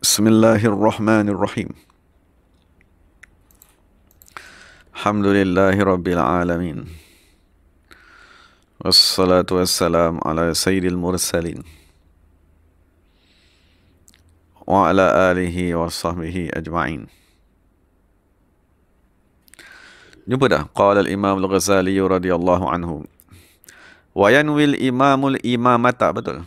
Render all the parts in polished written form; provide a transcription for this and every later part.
Bismillahirrahmanirrahim. Alhamdulillahirabbil alamin. Wassalatu wassalam ala sayyidil mursalin wa ala alihi wa sahbihi ajma'in. Jumpa dah. Qala al-Imam al-Ghazali radhiyallahu anhu. Wa yanwil imamul imamata, betul?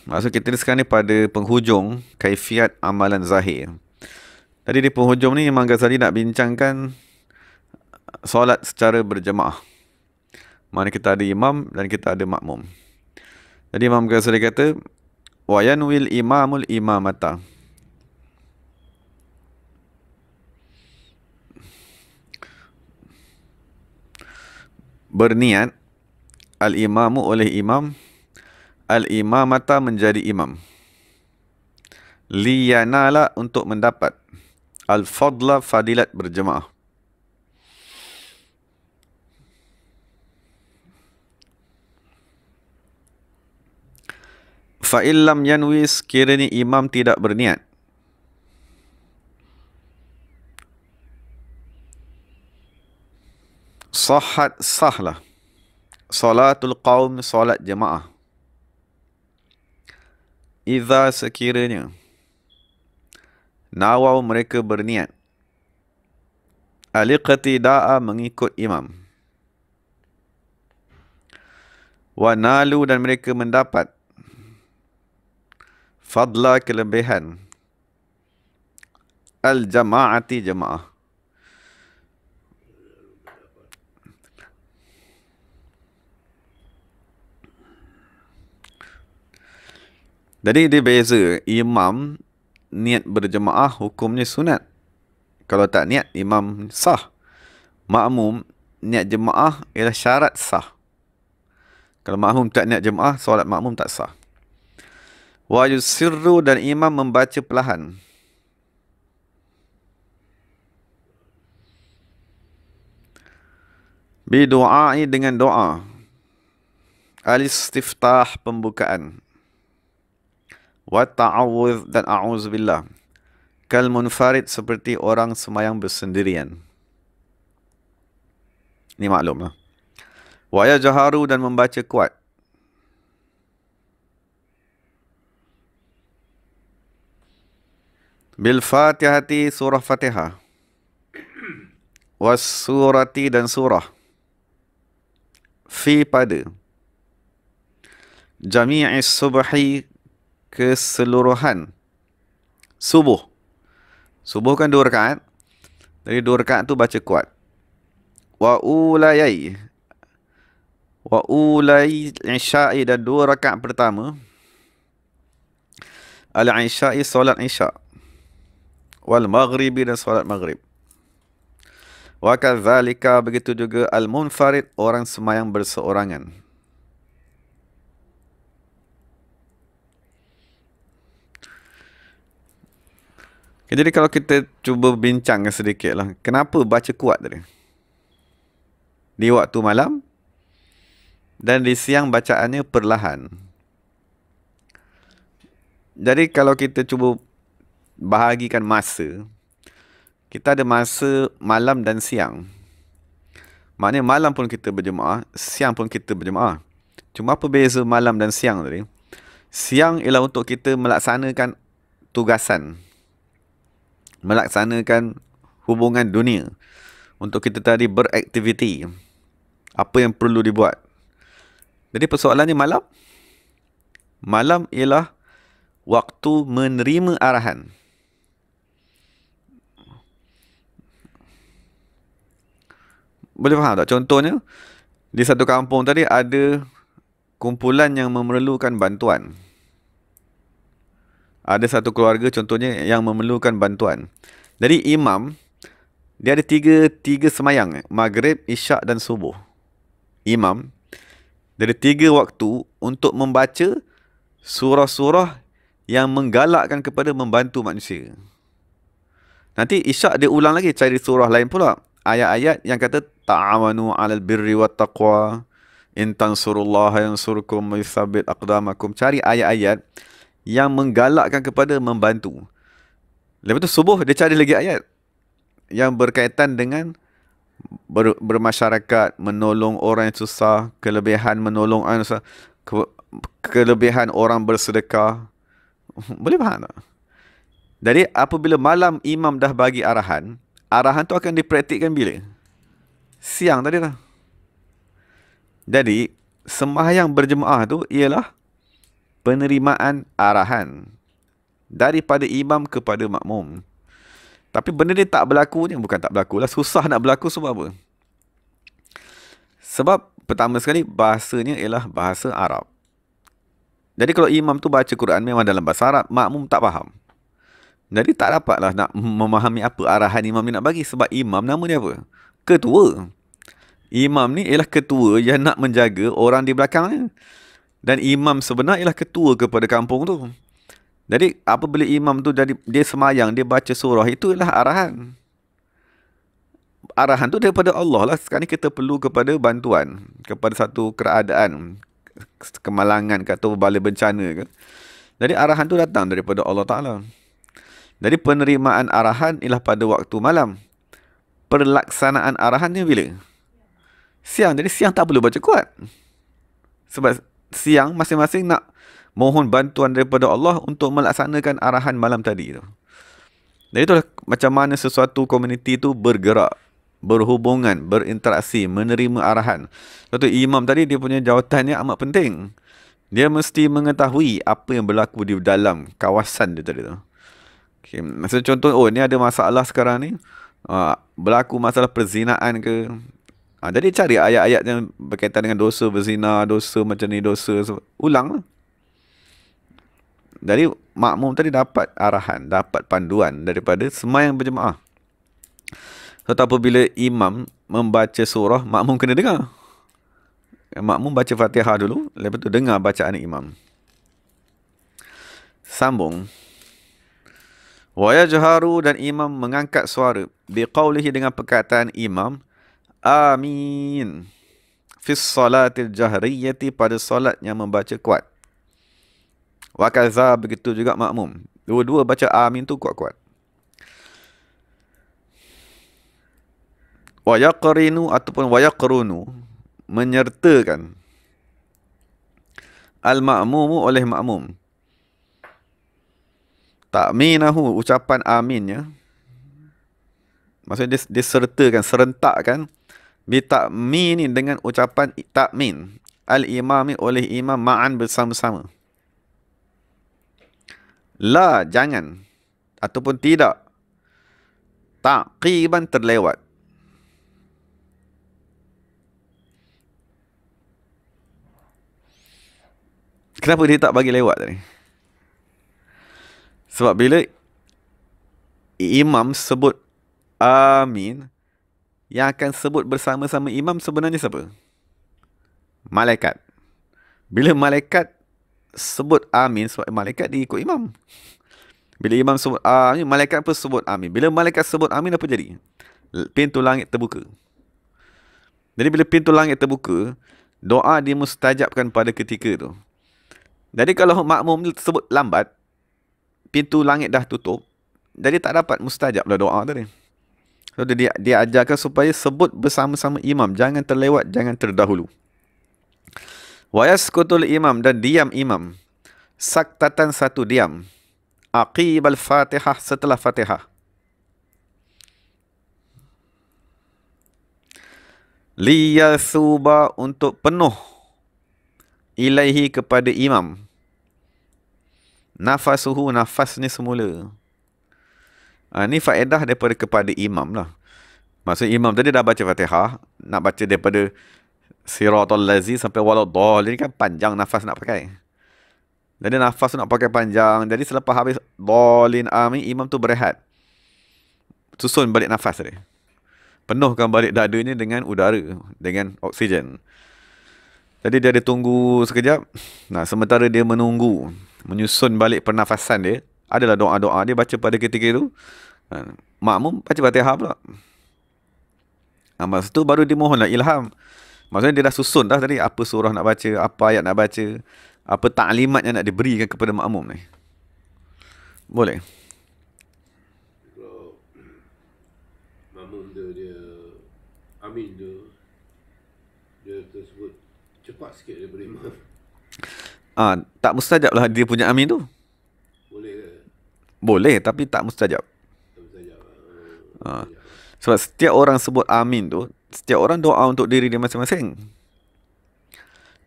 Maksud kita sekarang ni pada penghujung kaifiat amalan zahir. Tadi di penghujung ni Imam Ghazali nak bincangkan solat secara berjemaah. Mana kita ada imam dan kita ada makmum. Jadi Imam Ghazali kata, wa yanwil imamul imamata. Berniat al-imamu oleh imam, al-imamata menjadi imam, liyanala untuk mendapat al-fadla fadilat berjemaah. Fa'illam yanwis, kiranya imam tidak berniat, sahlah salatul qaum, solat jemaah. Iza, sekiranya nawau, mereka berniat aliqtida'a, mengikut imam, wa nalu, dan mereka mendapat fadla, kelebihan al-jama'ati, jemaah. Jadi dia beza, imam niat berjemaah hukumnya sunat. Kalau tak niat, imam sah. Makmum niat jemaah ialah syarat sah. Kalau makmum tak niat jemaah, solat makmum tak sah. Wa yusirru, dan imam membaca perlahan. Bidu'ai, dengan doa. Al-istiftah, pembukaan. Wa ta'awudh, dan a'udzubillah. Kal munfarid, seperti orang semayang bersendirian. Ini maklumlah. Wa yajharu, dan membaca kuat. Bil fatihati, surah Fatihah. Was surati, dan surah. Fi, pada. Jami'is subhi, keseluruhan subuh. Subuh kan 2 rakaat. Dari 2 rakaat tu baca kuat. Wa ulayai isya'i, dan 2 rakaat pertama al-isya'i, solat isya'. Wal maghribi, dan solat maghrib. Wa kadzalika, begitu juga al-munfarid, orang semayang berseorangan. Jadi kalau kita cuba bincang sedikit lah, kenapa baca kuat tadi? Di waktu malam dan di siang bacaannya perlahan. Jadi kalau kita cuba bahagikan masa, kita ada masa malam dan siang. Maknanya malam pun kita berjemaah, siang pun kita berjemaah. Cuma apa beza malam dan siang tadi? Siang ialah untuk kita melaksanakan tugasan, melaksanakan hubungan dunia, untuk kita tadi beraktiviti, apa yang perlu dibuat. Jadi persoalannya malam. Malam ialah waktu menerima arahan. Boleh faham tak? Contohnya, di satu kampung tadi ada kumpulan yang memerlukan bantuan. Ada satu keluarga contohnya yang memerlukan bantuan. Jadi imam, dia ada tiga semayang, maghrib, isyak dan subuh. Imam, dia ada 3 waktu untuk membaca surah-surah yang menggalakkan kepada membantu manusia. Nanti isyak dia ulang lagi, cari surah lain pula. Ayat-ayat yang kata ta'awanu 'alal birri wat taqwa, In tansurullaha yansurkum wa yuthabbit aqdamakum. Cari ayat-ayat yang menggalakkan kepada membantu. Lepas tu subuh dia cari lagi ayat yang berkaitan dengan bermasyarakat, menolong orang yang susah, kelebihan menolong orang yang susah, kelebihan orang bersedekah. Boleh faham tak? Jadi apabila malam imam dah bagi arahan, arahan tu akan dipraktikkan bila? Siang tadi lah. Jadi sembahyang berjemaah tu ialah penerimaan arahan daripada imam kepada makmum. Tapi benda ni tak berlaku ni, bukan tak berlaku lah, susah nak berlaku sebab apa? Sebab pertama sekali bahasanya ialah bahasa Arab. Jadi kalau imam tu baca Quran memang dalam bahasa Arab, makmum tak faham. Jadi tak dapatlah nak memahami apa arahan imam ni nak bagi. Sebab imam nama dia apa? Ketua. Imam ni ialah ketua yang nak menjaga orang di belakangnya. Dan imam sebenar ialah ketua kepada kampung tu. Jadi apabila imam tu jadi dia semayang, dia baca surah, itu ialah arahan. Arahan tu daripada Allah lah. Sekarang ni kita perlu kepada bantuan, kepada satu keadaan, kemalangan atau bala bencana ke. Jadi arahan tu datang daripada Allah Ta'ala. Jadi penerimaan arahan ialah pada waktu malam. Pelaksanaan arahan ni bila? Siang. Jadi siang tak perlu baca kuat. Sebab siang masing-masing nak mohon bantuan daripada Allah untuk melaksanakan arahan malam tadi tu. Jadi itulah macam mana sesuatu komuniti tu bergerak, berhubungan, berinteraksi, menerima arahan. Lepas tu imam tadi dia punya jawatannya amat penting. Dia mesti mengetahui apa yang berlaku di dalam kawasan dia tadi tu. Okay. Maksud contoh, oh ni ada masalah sekarang ni, berlaku masalah perzinaan ke. Jadi cari ayat-ayat yang berkaitan dengan dosa berzina, dosa macam ni, dosa. Ulang lah. Jadi makmum tadi dapat arahan, dapat panduan daripada sembahyang berjemaah. Tetapi apabila imam membaca surah, makmum kena dengar. Makmum baca Fatihah dulu, lepas tu dengar bacaan imam. Sambung. Wa yajharu, dan imam mengangkat suara biqaulihi, dengan perkataan imam, amin, fis salatil jahriyati, pada solat yang membaca kuat. Wa kaza, begitu juga makmum. Dua-dua baca amin tu kuat-kuat. Wa yaqrinu, ataupun wa yaqrunu, menyertakan al-ma'mumu, oleh makmum, ta'minahu, ucapan aminnya. Maksudnya dia sertakan, serentakkan, bita'mini, dengan ucapan ta'min, al-imami, oleh imam, ma'an, bersama-sama. La, jangan, ataupun tidak, taqiban, terlewat. Kenapa dia tak bagi lewat tadi? Sebab bila imam sebut amin, yang akan sebut bersama-sama imam sebenarnya siapa? Malaikat. Bila malaikat sebut amin, sebab malaikat diikut imam. Bila imam sebut amin, malaikat pun sebut amin. Bila malaikat sebut amin, apa jadi? Pintu langit terbuka. Jadi bila pintu langit terbuka, doa dimustajabkan pada ketika itu. Jadi kalau makmum sebut lambat, pintu langit dah tutup, jadi tak dapat mustajab lah doa tadi. So dia ajarkan supaya sebut bersama-sama imam, jangan terlewat, jangan terdahulu. Wa yaskutul imam, dan diam imam, saktatan, satu diam, aqibal fatihah, setelah fatihah. Liyathuba, untuk penuh, ilaihi, kepada imam, nafasuhu, nafas ni semula. Ni faedah daripada kepada imam lah. Maksud imam tadi dah baca Fatihah, nak baca daripada siratal lazi sampai waladdallin, kan panjang nafas nak pakai. Jadi nafas nak pakai panjang. Jadi selepas habis dallin amin, imam tu berehat, susun balik nafas tadi, penuhkan balik dadanya dengan udara, dengan oksigen. Jadi dia tunggu sekejap. Nah, sementara dia menunggu, menyusun balik pernafasan dia, adalah doa-doa dia baca pada ketika itu. Makmum baca Fatihah pula. Masa tu baru dimohonlah ilham. Maksudnya dia dah susun dah tadi apa surah nak baca, apa ayat nak baca, apa taklimat yang nak diberikan kepada makmum ni. Boleh. Kalau makmum dia amin dia tersebut cepat sikit daripada imam. Tak mustajab lah dia punya amin tu. Boleh ke? Boleh, tapi tak mustajab. Tak mustajab. Sebab setiap orang sebut amin tu, setiap orang doa untuk diri dia masing-masing.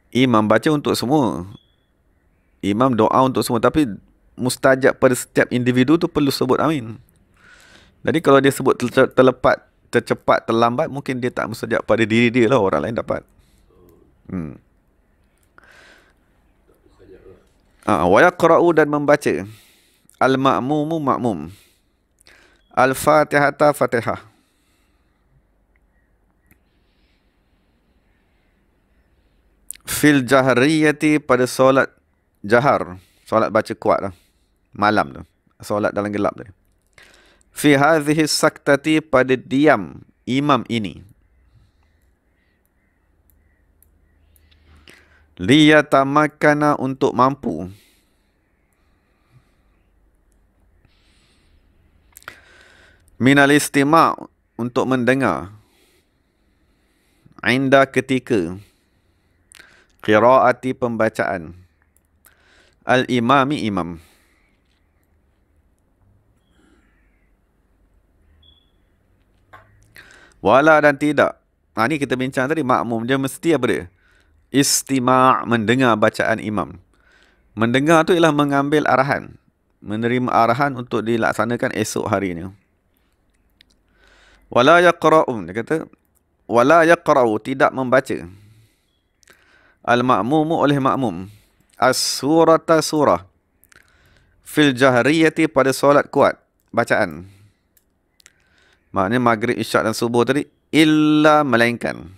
Imam baca untuk semua. Imam doa untuk semua, tapi mustajab pada setiap individu tu perlu sebut amin. Jadi kalau dia sebut terlepas, tercepat, terlambat, mungkin dia tak mustajab pada diri dia lah, orang lain dapat. Wa yaqra'u dan membaca. Al-ma'mumu ma'mum. Al-fatihata fatihah. Fil jahriyati pada solat jahar. Solat baca kuat lah. Malam tu. Solat dalam gelap tu. Fi hadhihi saktati pada diam imam ini. Liyatamakana untuk mampu. Minal istima' untuk mendengar. Inda ketika. Qiraati pembacaan. Al-imami imam. Wala dan tidak. Ni kita bincang tadi, makmum dia mesti apa dia? Istima' mendengar bacaan imam. Mendengar tu ialah mengambil arahan. Menerima arahan untuk dilaksanakan esok harinya. Wala yaqra'u. Dia kata, wala yaqra'u, tidak membaca. Al-ma'mumu oleh makmum. As-surata surah. Fil jahriyati pada solat kuat. Bacaan. Maknanya maghrib, isyak dan subuh tadi. Illa melainkan.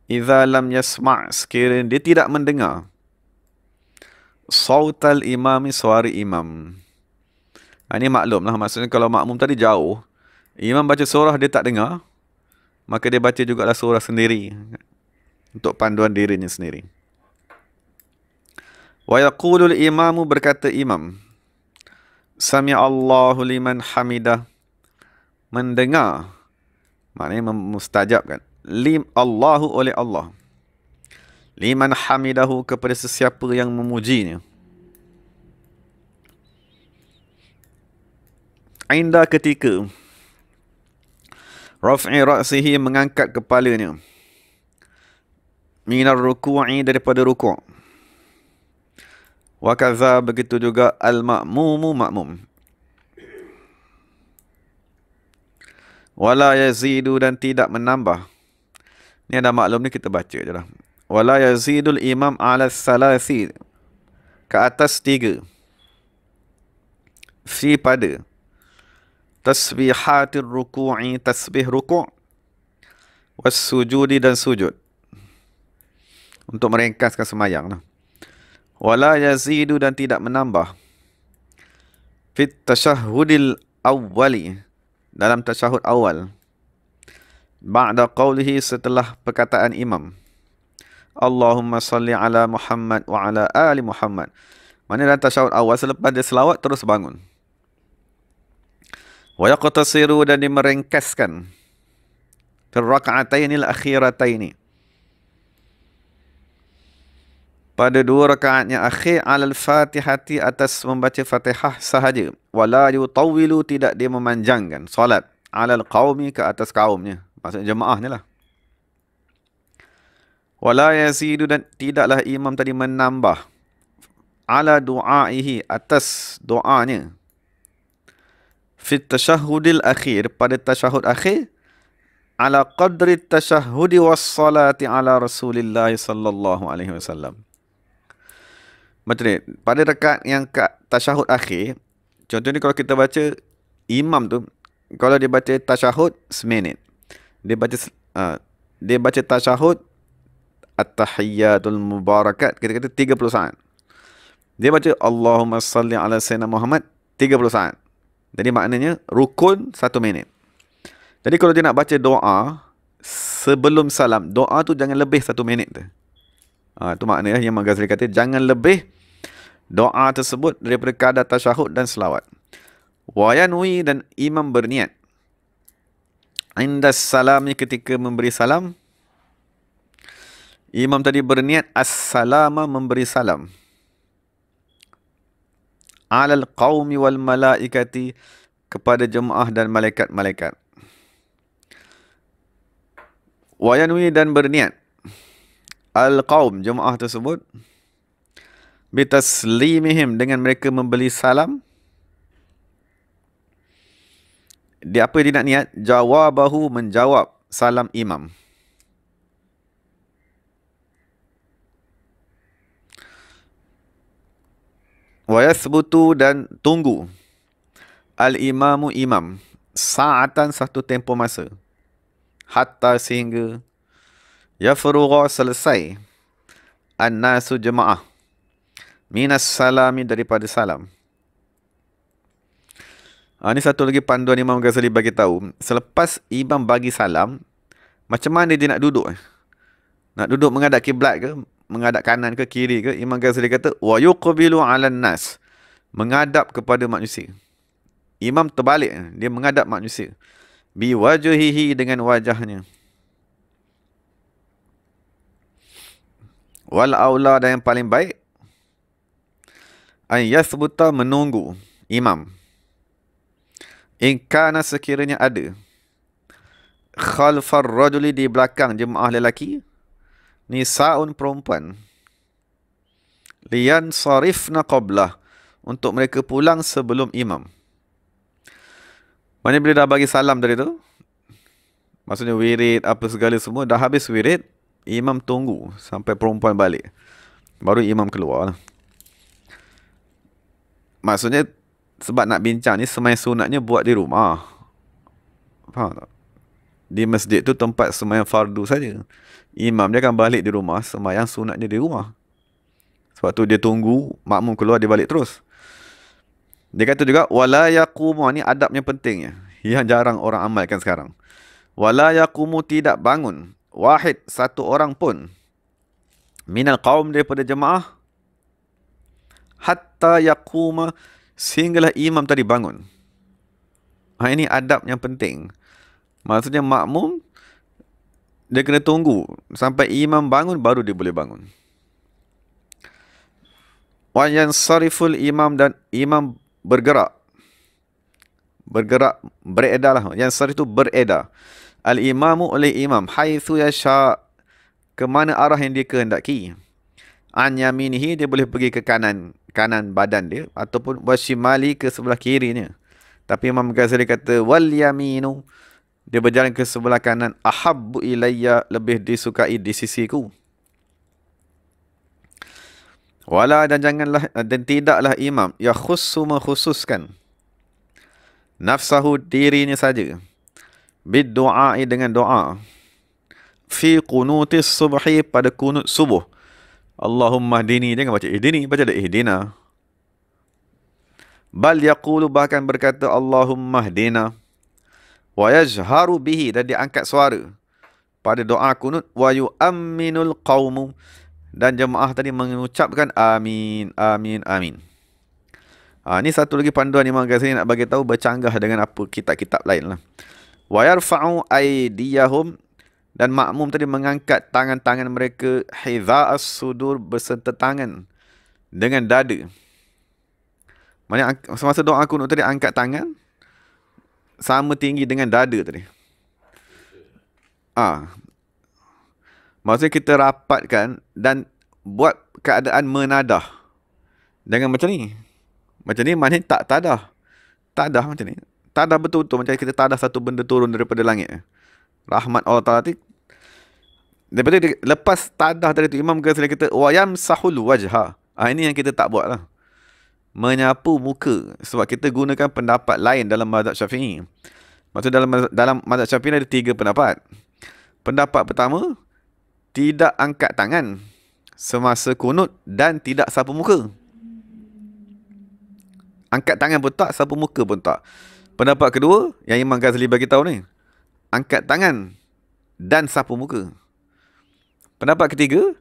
Iza lam yasma' sekiranya dia tidak mendengar. Sautal imami suara imam. Ini maklum lah. Maksudnya kalau makmum tadi jauh. Imam baca surah dia tak dengar. Maka dia baca jugalah surah sendiri. Untuk panduan dirinya sendiri. Wa yaqulul imamu berkata imam. Sami'allahu liman hamidah. Mendengar. Maknanya mustajabkan. Allahu oleh Allah. Liman hamidahu kepada sesiapa yang memujinya. Inda ketika. Raf'i ra'sihi mengangkat kepalanya. Minar ruku'i daripada ruku'. Wa kaza begitu juga al-ma'mumu ma'mum. Wala yazidu dan tidak menambah. Ni ada maklum ni kita baca je lah. Wala yazidul imam ala salasi. Ke atas 3. Fi pada. Tasbihatir ruku'i. Tasbih ruku'. Was sujudi dan sujud. Untuk meringkaskan semayang lah. Wala yazidu dan tidak menambah. Fit tasyahudil awwali. Dalam tasyahud awal. Ba'da qawlihi setelah perkataan imam. Allahumma salli ala Muhammad wa ala ali Muhammad. Maksudnya dalam tasyahud awal selepas dia selawat terus bangun. Wa yaqtasiru dan dimeringkaskan. Raka'atainil akhirataini. Pada 2 rakaat yang akhir alal fatihati atas membaca fatihah sahaja. Wala yutawwilu tidak dia memanjangkan solat. Alal qaumi ke atas kaumnya. Maksudnya jemaahnya lah. Wala yazidu dan tidaklah imam tadi menambah. Ala du'aihi atas doanya. Fit tasyahudil akhir pada tasyahud akhir. Ala qadri tasyahudi wassalati ala Rasulillah sallallahu alaihi wasallam. Betul. Pada rakaat yang tasyahud akhir, contohnya kalau kita baca imam tu, kalau dia baca tasyahud seminit. Dia baca tasyahud at-tahiyyatul mubarakat, kita kata 30 saat. Dia baca Allahumma salli ala sayyidina Muhammad 30 saat. Jadi maknanya rukun 1 minit. Jadi kalau dia nak baca doa, sebelum salam. Doa tu jangan lebih 1 minit tu. Itu maknanya yang Imam Ghazali kata, jangan lebih doa tersebut daripada kadar tasyahud dan selawat. Wa yanwi, dan imam berniat. Indas salami, ketika memberi salam. Imam tadi berniat as-salama, memberi salam. Alal qawmi wal malaikati, kepada jemaah dan malaikat-malaikat. Wa yanwi, dan berniat al-qawm, jemaah tersebut, bitaslimihim, dengan mereka memberi salam. Dia apa dia nak niat? Jawabahu, menjawab salam imam. Wa yathbutu, dan tunggu al-imamu, imam, sa'atan, satu tempoh masa, hatta, sehingga, yafrugha, selesai, an-nasu, jemaah, minas salami, daripada salam. Ini satu lagi panduan Imam Ghazali bagi tahu. Selepas imam bagi salam, macam mana dia nak duduk? Nak duduk menghadap kiblat ke? Menghadap kanan ke kiri ke? Imam Ghazali kata, wa yuqbilu 'alan nas, menghadap kepada manusia. Imam terbalik, dia menghadap manusia. Bi wajhihi, dengan wajahnya. Wal aula, dan yang paling baik, an yathbuta, menunggu imam. In kana, sekiranya ada, khalfar rajuli, di belakang jemaah lelaki, nisaun, perempuan, liyan sarifna qablah, untuk mereka pulang sebelum imam. Maksudnya bila dah bagi salam tadi tu, maksudnya wirid apa segala semua, dah habis wirid, imam tunggu sampai perempuan balik, baru imam keluar lah. Maksudnya sebab nak bincang ni, sembahyang sunatnya buat di rumah. Faham tak? Di masjid tu tempat sembahyang fardu saja. Imam dia akan balik di rumah, sembahyang sunatnya di rumah. Sebab tu dia tunggu makmum keluar, dia balik terus. Dia kata juga, wala yaqumu, ni adabnya pentingnya, yang jarang orang amalkan sekarang. Wala yaqumu, tidak bangun, wahid, satu orang pun, minal qaum, daripada jemaah, hatta yaquma, sehinggalah imam tadi bangun. Ini adab yang penting. Maksudnya makmum, dia kena tunggu sampai imam bangun, baru dia boleh bangun. Wa yansariful imam, dan imam bergerak. Bergerak, beredar lah. Yansarif itu beredar. Al-imamu, oleh imam, haitsu yasha, ke mana arah yang dia kehendaki. An yaminihi, dia boleh pergi ke kanan badan dia, ataupun wasimali, ke sebelah kirinya. Tapi Imam Ghazali kata, wal yaminu, dia berjalan ke sebelah kanan, ahabbu ilayya, lebih disukai di sisiku. Wala, dan janganlah, dan tidaklah imam yakhussu, mengkhususkan nafsahu, dirinya saja, bid du'a, dengan doa, fi qunutis subhi, pada kunut subuh. Allahumma hdini, jangan baca ihdini, baca ihdina. Bal yaqulu, bahkan berkata Allahumma hdina. Wa yajharu bihi, dan dia angkat suara pada doa kunut. Wa yu'amminul qawmu, dan jemaah tadi mengucapkan amin, amin, amin. Ini satu lagi panduan Imam Ghazali nak bagi tahu, bercanggah dengan apa kitab-kitab lain lah. Wa yarfa'u aydiyahum, dan makmum tadi mengangkat tangan-tangan mereka, hidha'as sudur, bersentuhan dengan dada. Maksudnya semasa doa kunut tadi, angkat tangan sama tinggi dengan dada tadi. Maksudnya kita rapatkan dan buat keadaan menadah. Jangan macam ni. Macam ni maknanya tak tadah. Tadah macam ni. Tadah betul-betul macam kita tadah satu benda turun daripada langit. Rahmat Allah Ta'ala tu. Daripada lepas tadah tadi tu, Imam Ghazali kata wa yamsahul wajha. Ini yang kita tak buat lah. Menyapu muka. Sebab kita gunakan pendapat lain dalam mazhab Syafi'i. Maksud dalam mazhab Syafi'i ada 3 pendapat. Pendapat pertama, tidak angkat tangan semasa kunut dan tidak sapu muka. Angkat tangan pun tak, sapu muka pun tak. Pendapat kedua yang Imam Ghazali bagi tahu ni, angkat tangan dan sapu muka. Pendapat ketiga,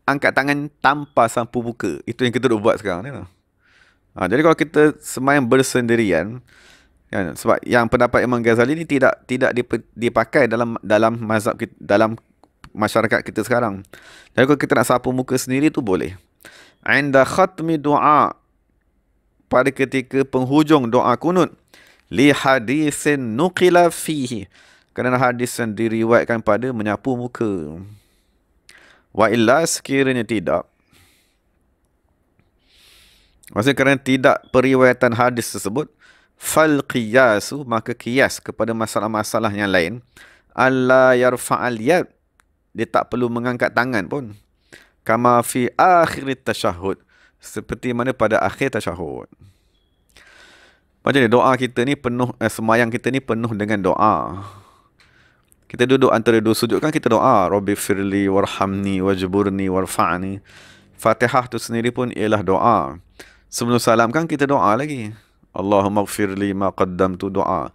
angkat tangan tanpa sapu muka. Itu yang kita duk buat sekarang ni lah. Jadi kalau kita sembahyang bersendirian, kan, sebab yang pendapat Imam Ghazali ni tidak dipakai dalam mazhab kita, dalam masyarakat kita sekarang. Jadi kalau kita nak sapu muka sendiri tu boleh. Inda khatmi doa, pada ketika penghujung doa kunut, li hadisin nuqila fihi, kerana hadis yang diriwayatkan pada menyapu muka. Wa illa, sekiranya tidak, maksudnya kerana tidak periwayatan hadis tersebut, fal qiyasu, maka qiyas kepada masalah-masalah yang lain, alla yarfa'al yad, dia tak perlu mengangkat tangan pun, kama fi akhir tasyahud, seperti mana pada akhir tasyahud. Macam ni, doa kita ni penuh, semayang kita ni penuh dengan doa. Kita duduk antara dua sujud kan, kita doa, Rabbi firli warhamni wajburni warfa'ni. Fatihah tu sendiri pun ialah doa. Sebelum salam kan kita doa lagi, Allahumma gfirli ma qaddamtu, doa.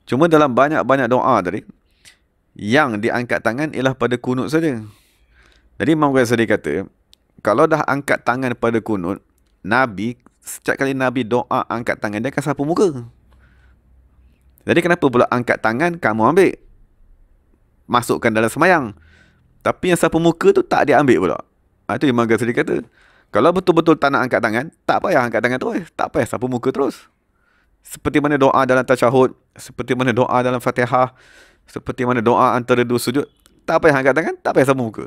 Cuma dalam banyak-banyak doa tadi, yang diangkat tangan ialah pada kunut saja. Jadi Imam Ghazali kata, kalau dah angkat tangan pada kunut, Nabi, setiap kali Nabi doa angkat tangan, dia akan sapu muka. Jadi kenapa pula angkat tangan kamu ambil, masukkan dalam semayang, tapi yang sapu muka tu tak dia ambil pula? Itu Imam Ghazali kata, kalau betul-betul tak nak angkat tangan, tak payah angkat tangan terus, tak payah sapu muka terus. Seperti mana doa dalam tasyahud, seperti mana doa dalam Fatihah, seperti mana doa antara dua sujud, tak payah angkat tangan, tak payah sapu muka.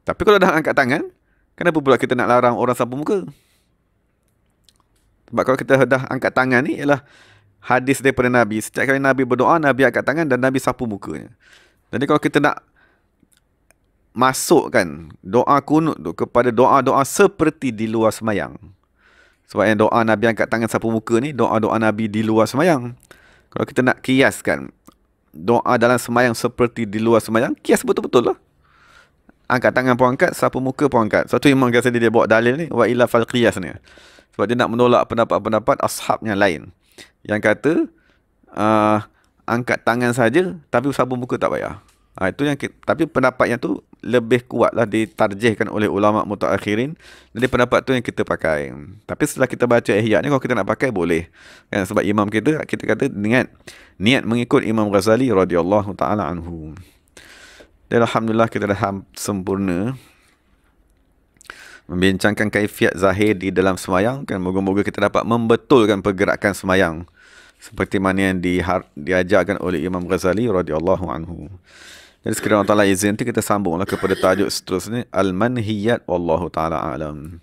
Tapi kalau dah angkat tangan, kenapa pula kita nak larang orang sapu muka? Sebab kalau kita dah angkat tangan ni ialah hadis daripada Nabi. Setiap kali Nabi berdoa, Nabi angkat tangan dan Nabi sapu mukanya. Jadi kalau kita nak masukkan doa kunut tu kepada doa-doa seperti di luar semayang, sebab yang doa Nabi angkat tangan sapu muka ni doa-doa Nabi di luar semayang. Kalau kita nak kiaskan doa dalam semayang seperti di luar semayang, kias betul-betul lah. Angkat tangan pun angkat, sapu muka pun angkat. Satu Imam Ghazali dia bawa dalil ni, wa illa fal qiyas ni. Sebab dia nak menolak pendapat-pendapat ashab yang lain yang kata angkat tangan saja tapi sapu muka tak payah. Itu yang tapi pendapat yang tu lebih kuatlah ditarjihkan oleh ulama mutaakhirin. Jadi pendapat tu yang kita pakai. Tapi setelah kita baca Ihya ni, kalau kita nak pakai boleh. Kan, sebab imam kita kata niat mengikut Imam Ghazali radhiyallahu taala anhu. Dan alhamdulillah kita dah sempurna membincangkan kaifiat zahir di dalam semayang, kan. Moga-moga kita dapat membetulkan pergerakan semayang seperti mana yang diajarkan oleh Imam Ghazali radhiyallahu anhu. Jadi sekiranya Allah Ta'ala izin, kita sambunglah kepada tajuk seterusnya, Al-Manhiyat wallahu ta'ala alam.